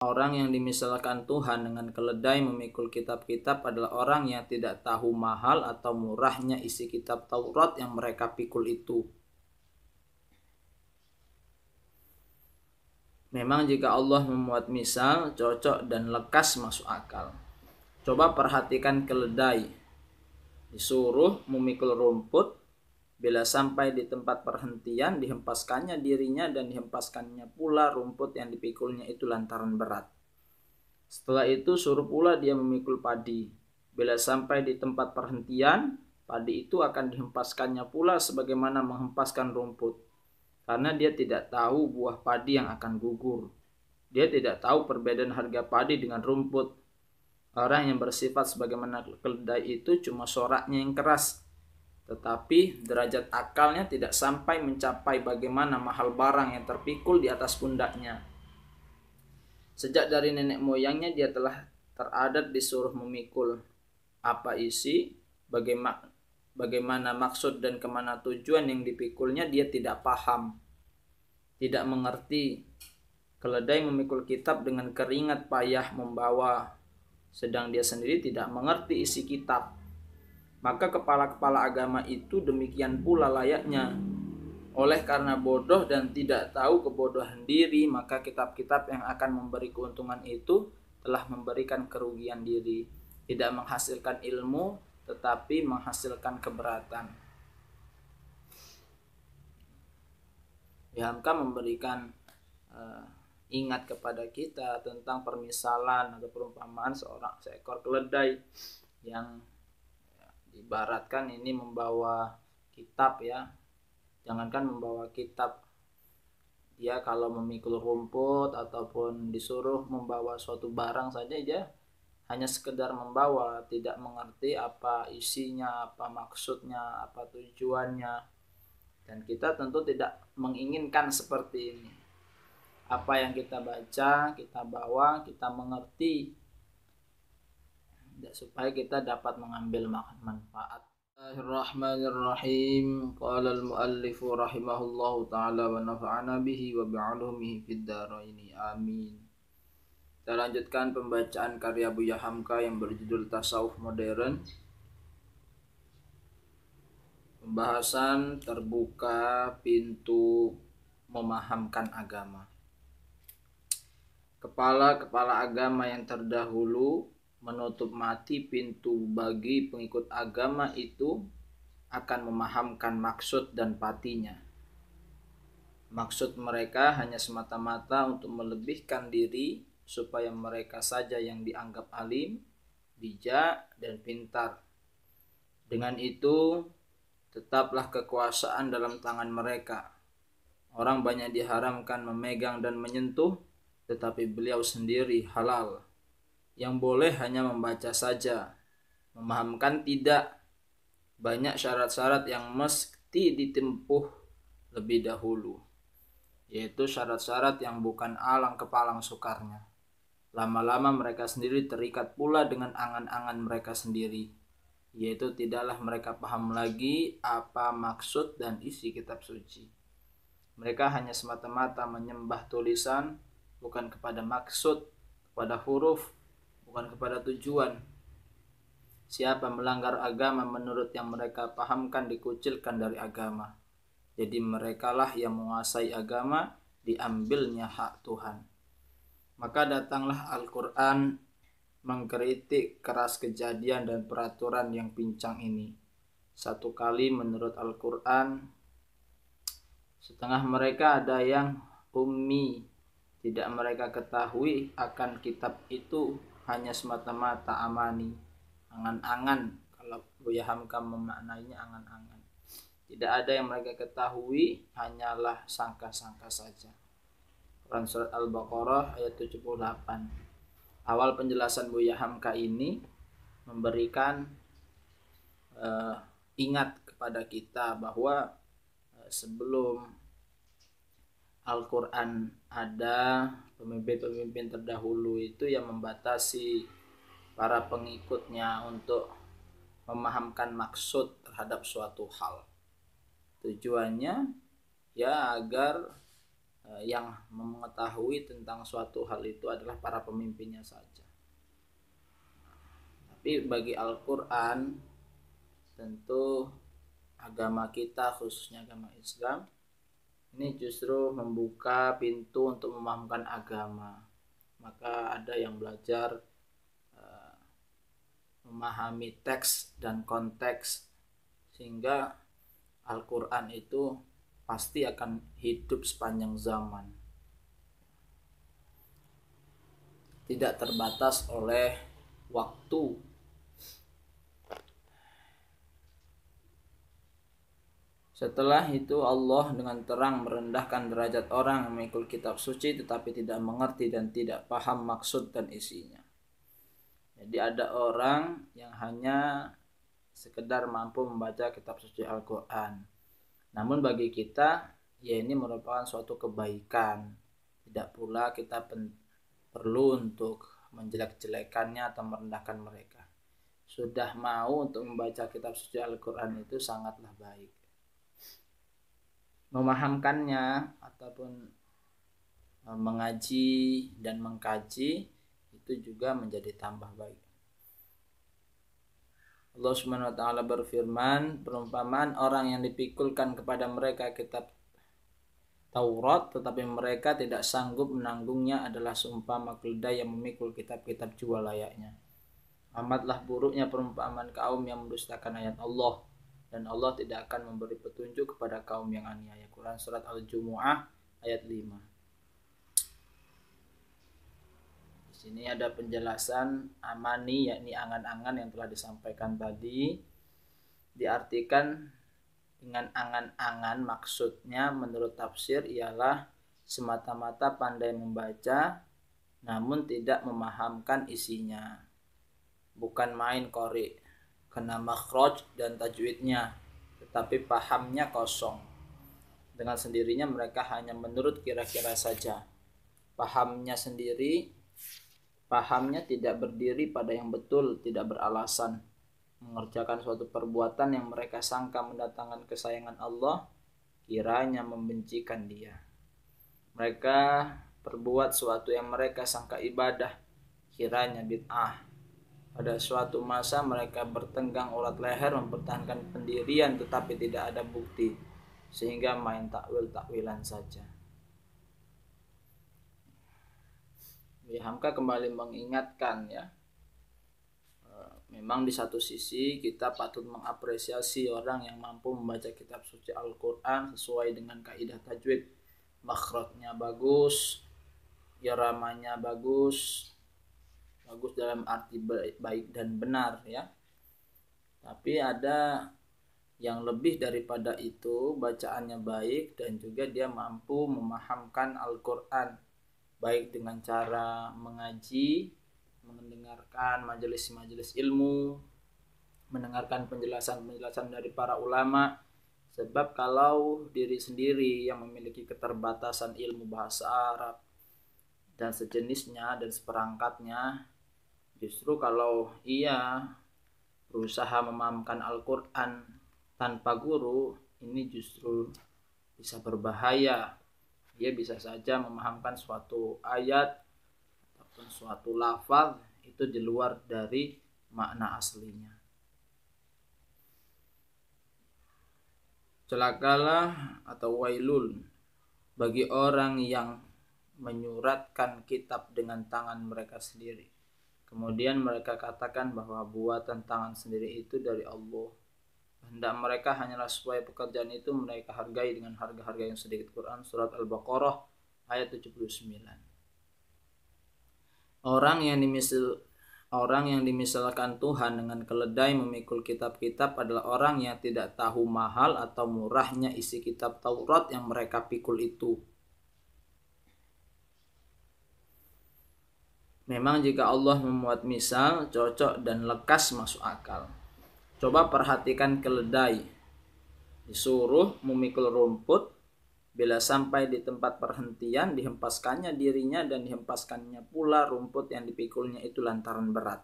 Orang yang dimisalkan Tuhan dengan keledai memikul kitab-kitab adalah orang yang tidak tahu mahal atau murahnya isi kitab Taurat yang mereka pikul itu. Memang jika Allah memuat misal, cocok dan lekas masuk akal. Coba perhatikan keledai. Disuruh memikul rumput, bila sampai di tempat perhentian dihempaskannya dirinya dan dihempaskannya pula rumput yang dipikulnya itu lantaran berat. Setelah itu suruh pula dia memikul padi. Bila sampai di tempat perhentian, padi itu akan dihempaskannya pula sebagaimana menghempaskan rumput. Karena dia tidak tahu buah padi yang akan gugur. Dia tidak tahu perbedaan harga padi dengan rumput. Orang yang bersifat sebagaimana keledai itu cuma soraknya yang keras, tetapi derajat akalnya tidak sampai mencapai bagaimana mahal barang yang terpikul di atas pundaknya. Sejak dari nenek moyangnya dia telah teradat disuruh memikul. Apa isi, bagaimana maksud dan kemana tujuan yang dipikulnya dia tidak paham, tidak mengerti. Keledai memikul kitab dengan keringat payah membawa, sedang dia sendiri tidak mengerti isi kitab. Maka kepala-kepala agama itu demikian pula layaknya. Oleh karena bodoh dan tidak tahu kebodohan diri, maka kitab-kitab yang akan memberi keuntungan itu telah memberikan kerugian diri. Tidak menghasilkan ilmu, tetapi menghasilkan keberatan. Hamka memberikan ingat kepada kita tentang permisalan atau perumpamaan seekor keledai yang ibaratkan ini membawa kitab ya. Jangankan membawa kitab, dia kalau memikul rumput ataupun disuruh membawa suatu barang saja dia hanya sekedar membawa, tidak mengerti apa isinya, apa maksudnya, apa tujuannya. Dan kita tentu tidak menginginkan seperti ini. Apa yang kita baca, kita bawa, kita mengerti, supaya kita dapat mengambil manfaat. Bismillahirrahmanirrahim. Qala al-muallif rahimahullahu ta'ala wa nafa'ana bihi wa bi'ulumihi fid dharaini. Amin. Kita lanjutkan pembacaan karya Buya Hamka yang berjudul Tasawuf Modern. Pembahasan terbuka pintu memahamkan agama. Kepala-kepala agama yang terdahulu menutup mati pintu bagi pengikut agama itu akan memahamkan maksud dan patinya. Maksud mereka hanya semata-mata untuk melebihkan diri supaya mereka saja yang dianggap alim, bijak, dan pintar. Dengan itu tetaplah kekuasaan dalam tangan mereka. Orang banyak diharamkan memegang dan menyentuh, tetapi beliau sendiri halal. Yang boleh hanya membaca saja, memahamkan tidak. Banyak syarat-syarat yang mesti ditempuh lebih dahulu, yaitu syarat-syarat yang bukan alang kepalang sukarnya. Lama-lama mereka sendiri terikat pula dengan angan-angan mereka sendiri, yaitu tidaklah mereka paham lagi apa maksud dan isi kitab suci. Mereka hanya semata-mata menyembah tulisan, bukan kepada maksud, kepada huruf, bukan kepada tujuan. Siapa melanggar agama menurut yang mereka pahamkan dikucilkan dari agama. Jadi merekalah yang menguasai agama, diambilnya hak Tuhan. Maka datanglah Al-Quran mengkritik keras kejadian dan peraturan yang pincang ini. Satu kali menurut Al-Quran, setengah mereka ada yang ummi, tidak mereka ketahui akan kitab itu hanya semata-mata amani, angan-angan. Kalau Buya Hamka memaknainya angan-angan, tidak ada yang mereka ketahui, hanyalah sangka-sangka saja. Quran surat Al-Baqarah ayat 78. Awal penjelasan Buya Hamka ini memberikan ingat kepada kita bahwa sebelum Al-Quran ada, pemimpin-pemimpin terdahulu itu yang membatasi para pengikutnya untuk memahamkan maksud terhadap suatu hal. Tujuannya ya agar yang mengetahui tentang suatu hal itu adalah para pemimpinnya saja. Tapi bagi Al-Quran, tentu agama kita, khususnya agama Islam, ini justru membuka pintu untuk memahamkan agama. Maka ada yang belajar memahami teks dan konteks, sehingga Al-Quran itu pasti akan hidup sepanjang zaman, tidak terbatas oleh waktu. Setelah itu Allah dengan terang merendahkan derajat orang yang mengikut kitab suci tetapi tidak mengerti dan tidak paham maksud dan isinya. Jadi ada orang yang hanya sekedar mampu membaca kitab suci Al-Quran, namun bagi kita ya ini merupakan suatu kebaikan. Tidak pula kita perlu untuk menjelek-jelekannya atau merendahkan mereka. Sudah mau untuk membaca kitab suci Al-Quran itu sangatlah baik. Memahamkannya ataupun mengaji dan mengkaji itu juga menjadi tambah baik. Allah Subhanahu wa taala berfirman, perumpamaan orang yang dipikulkan kepada mereka kitab Taurat tetapi mereka tidak sanggup menanggungnya adalah seumpama keledai yang memikul kitab-kitab jua layaknya. Amatlah buruknya perumpamaan kaum yang mendustakan ayat Allah, dan Allah tidak akan memberi petunjuk kepada kaum yang aniaya. Quran surat Al-Jumu'ah ayat 5. Ini ada penjelasan amani, yakni angan-angan yang telah disampaikan tadi. Diartikan dengan angan-angan, maksudnya menurut tafsir ialah semata-mata pandai membaca namun tidak memahamkan isinya. Bukan main qori kena makhraj dan tajwidnya, tetapi pahamnya kosong. Dengan sendirinya mereka hanya menurut kira-kira saja. Pahamnya tidak berdiri pada yang betul, tidak beralasan. Mengerjakan suatu perbuatan yang mereka sangka mendatangkan kesayangan Allah, kiranya membencikan Dia. Mereka perbuat suatu yang mereka sangka ibadah, kiranya bid'ah. Pada suatu masa mereka bertenggang urat leher mempertahankan pendirian tetapi tidak ada bukti, sehingga main takwil-takwilan saja. Hamka kembali mengingatkan ya, memang di satu sisi kita patut mengapresiasi orang yang mampu membaca kitab suci Al-Quran sesuai dengan kaidah tajwid. Makhrajnya bagus, iramanya bagus dalam arti baik dan benar ya. Tapi ada yang lebih daripada itu, bacaannya baik dan juga dia mampu memahamkan Al-Quran, baik dengan cara mengaji, mendengarkan majelis-majelis ilmu, mendengarkan penjelasan-penjelasan dari para ulama. Sebab kalau diri sendiri yang memiliki keterbatasan ilmu bahasa Arab dan sejenisnya dan seperangkatnya, justru kalau ia berusaha memahamkan Al-Quran tanpa guru, ini justru bisa berbahaya. Dia bisa saja memahamkan suatu ayat ataupun suatu lafaz itu di luar dari makna aslinya. Celakalah atau wailul bagi orang yang menyuratkan kitab dengan tangan mereka sendiri. Kemudian mereka katakan bahwa buatan tangan sendiri itu dari Allah. Hendak mereka hanyalah supaya pekerjaan itu mereka hargai dengan harga-harga yang sedikit. Quran surat Al-Baqarah ayat 79. Orang yang dimisalkan Tuhan dengan keledai memikul kitab-kitab adalah orang yang tidak tahu mahal atau murahnya isi kitab Taurat yang mereka pikul itu. Memang jika Allah memuat misal, cocok dan lekas masuk akal. Coba perhatikan keledai disuruh memikul rumput, bila sampai di tempat perhentian dihempaskannya dirinya dan dihempaskannya pula rumput yang dipikulnya itu lantaran berat.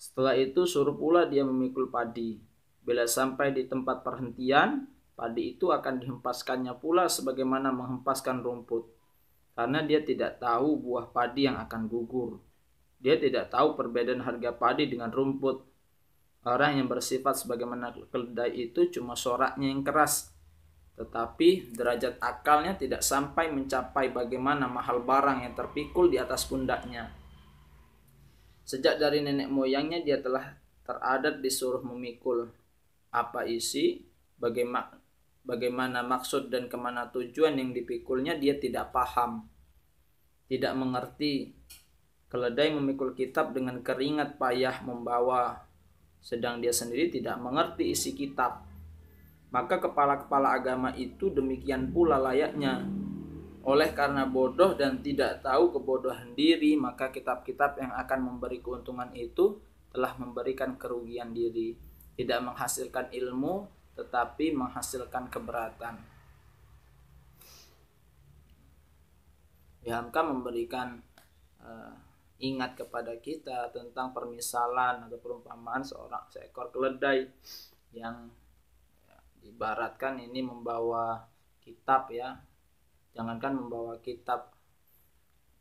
Setelah itu suruh pula dia memikul padi. Bila sampai di tempat perhentian padi itu akan dihempaskannya pula sebagaimana menghempaskan rumput. Karena dia tidak tahu buah padi yang akan gugur. Dia tidak tahu perbedaan harga padi dengan rumput. Orang yang bersifat sebagaimana keledai itu cuma soraknya yang keras, tetapi derajat akalnya tidak sampai mencapai bagaimana mahal barang yang terpikul di atas pundaknya. Sejak dari nenek moyangnya dia telah teradat disuruh memikul. Apa isi, bagaimana maksud dan kemana tujuan yang dipikulnya dia tidak paham, tidak mengerti. Keledai memikul kitab dengan keringat payah membawa, sedang dia sendiri tidak mengerti isi kitab. Maka kepala-kepala agama itu demikian pula layaknya. Oleh karena bodoh dan tidak tahu kebodohan diri, maka kitab-kitab yang akan memberi keuntungan itu telah memberikan kerugian diri. Tidak menghasilkan ilmu, tetapi menghasilkan keberatan. Hamka memberikan ingat kepada kita tentang permisalan atau perumpamaan seekor keledai yang ibaratkan ini membawa kitab ya. Jangankan membawa kitab,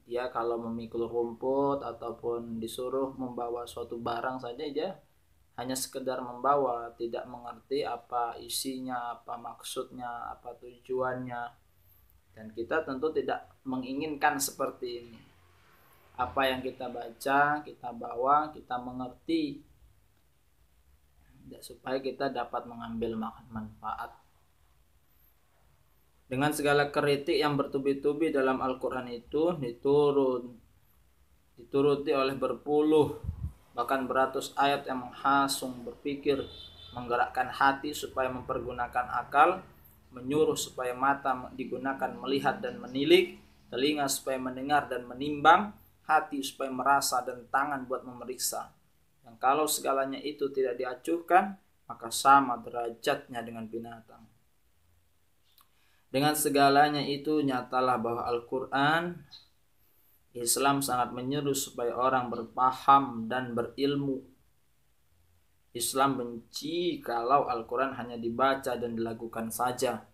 dia kalau memikul rumput ataupun disuruh membawa suatu barang saja dia hanya sekedar membawa, tidak mengerti apa isinya, apa maksudnya, apa tujuannya. Dan kita tentu tidak menginginkan seperti ini. Apa yang kita baca, kita bawa, kita mengerti, supaya kita dapat mengambil manfaat. Dengan segala kritik yang bertubi-tubi dalam Al-Quran itu dituruti oleh berpuluh bahkan beratus ayat yang menghasung berpikir, menggerakkan hati supaya mempergunakan akal, menyuruh supaya mata digunakan melihat dan menilik, telinga supaya mendengar dan menimbang, hati supaya merasa dan tangan buat memeriksa. Yang kalau segalanya itu tidak diacuhkan, maka sama derajatnya dengan binatang. Dengan segalanya itu nyatalah bahwa Al-Quran, Islam sangat menyeru supaya orang berpaham dan berilmu. Islam benci kalau Al-Quran hanya dibaca dan dilakukan saja,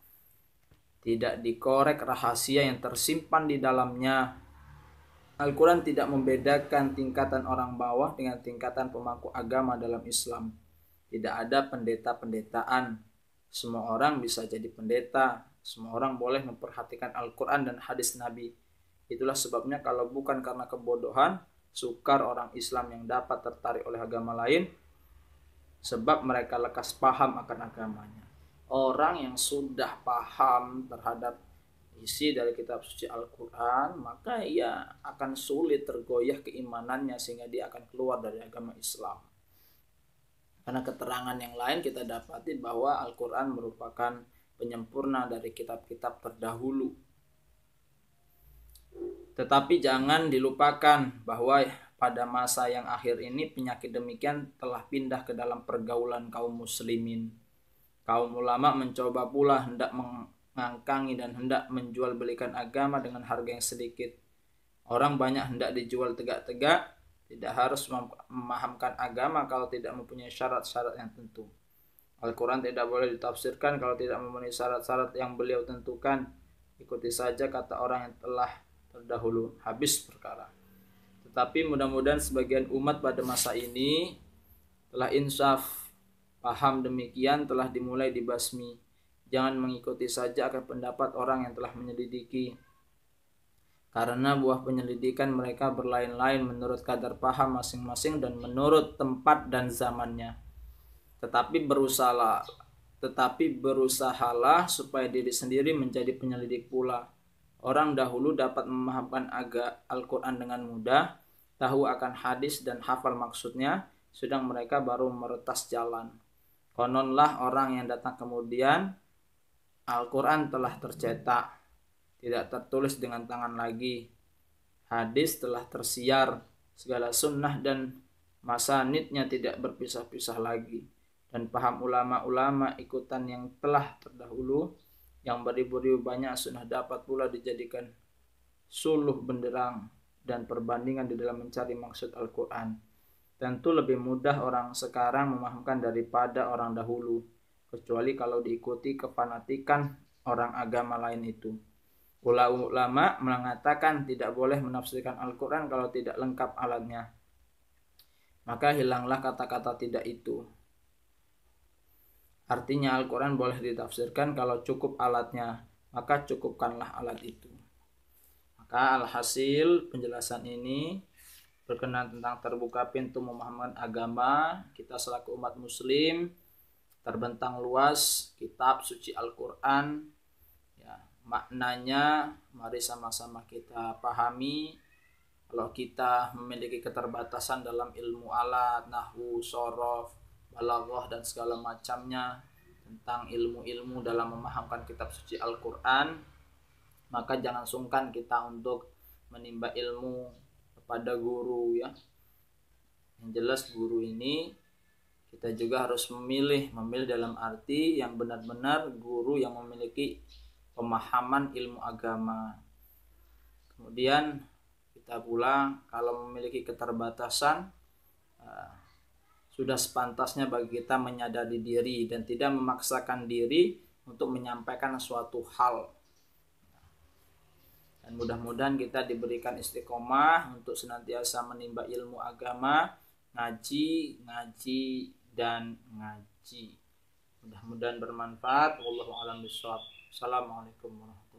tidak dikorek rahasia yang tersimpan di dalamnya. Al-Quran tidak membedakan tingkatan orang bawah dengan tingkatan pemangku agama dalam Islam. Tidak ada pendeta-pendetaan. Semua orang bisa jadi pendeta. Semua orang boleh memperhatikan Al-Quran dan hadis Nabi. Itulah sebabnya kalau bukan karena kebodohan, sukar orang Islam yang dapat tertarik oleh agama lain, sebab mereka lekas paham akan agamanya. Orang yang sudah paham terhadap isi dari kitab suci Al-Quran, maka ia akan sulit tergoyah keimanannya sehingga dia akan keluar dari agama Islam. Karena keterangan yang lain kita dapati bahwa Al-Quran merupakan penyempurna dari kitab-kitab terdahulu. Tetapi jangan dilupakan bahwa pada masa yang akhir ini penyakit demikian telah pindah ke dalam pergaulan kaum muslimin. Kaum ulama mencoba pula hendak mengangkangi dan hendak menjual belikan agama dengan harga yang sedikit. Orang banyak hendak dijual tegak-tegak, tidak harus memahamkan agama kalau tidak mempunyai syarat-syarat yang tentu. Al-Quran tidak boleh ditafsirkan kalau tidak memenuhi syarat-syarat yang beliau tentukan. Ikuti saja kata orang yang telah terdahulu, habis perkara. Tetapi mudah-mudahan sebagian umat pada masa ini telah insaf, paham demikian telah dimulai dibasmi. Jangan mengikuti saja akan pendapat orang yang telah menyelidiki. Karena buah penyelidikan mereka berlain-lain menurut kadar paham masing-masing dan menurut tempat dan zamannya. Tetapi berusahalah supaya diri sendiri menjadi penyelidik pula. Orang dahulu dapat memahamkan Al-Quran dengan mudah, tahu akan hadis dan hafal maksudnya, sedang mereka baru meretas jalan. Kononlah orang yang datang kemudian, Al-Quran telah tercetak, tidak tertulis dengan tangan lagi. Hadis telah tersiar, segala sunnah dan masanidnya tidak berpisah-pisah lagi. Dan paham ulama-ulama ikutan yang telah terdahulu, yang beribu-ribu banyak sunnah dapat pula dijadikan suluh benderang dan perbandingan di dalam mencari maksud Al-Quran. Tentu lebih mudah orang sekarang memahamkan daripada orang dahulu. kecuali kalau diikuti kefanatikan orang agama lain itu. Ulama mengatakan tidak boleh menafsirkan Al-Quran kalau tidak lengkap alatnya. Maka hilanglah kata-kata tidak itu. Artinya Al-Quran boleh ditafsirkan kalau cukup alatnya, maka cukupkanlah alat itu. Maka alhasil penjelasan ini berkenaan tentang terbuka pintu memahami agama. Kita selaku umat muslim terbentang luas kitab suci Al-Quran, ya, maknanya mari sama-sama kita pahami. Kalau kita memiliki keterbatasan dalam ilmu alat, nahwu, shorof, balaghah dan segala macamnya tentang ilmu-ilmu dalam memahamkan kitab suci Al-Quran, maka jangan sungkan kita untuk menimba ilmu kepada guru, ya. Yang jelas guru ini kita juga harus memilih dalam arti yang benar-benar guru yang memiliki pemahaman ilmu agama. Kemudian kita pula kalau memiliki keterbatasan, sudah sepantasnya bagi kita menyadari diri dan tidak memaksakan diri untuk menyampaikan suatu hal. Dan mudah-mudahan kita diberikan istiqomah untuk senantiasa menimba ilmu agama, ngaji dan ngaji. Mudah-mudahan bermanfaat. Wallahu a'lam bishawab. Assalamualaikum warahmatullahi wabarakatuh.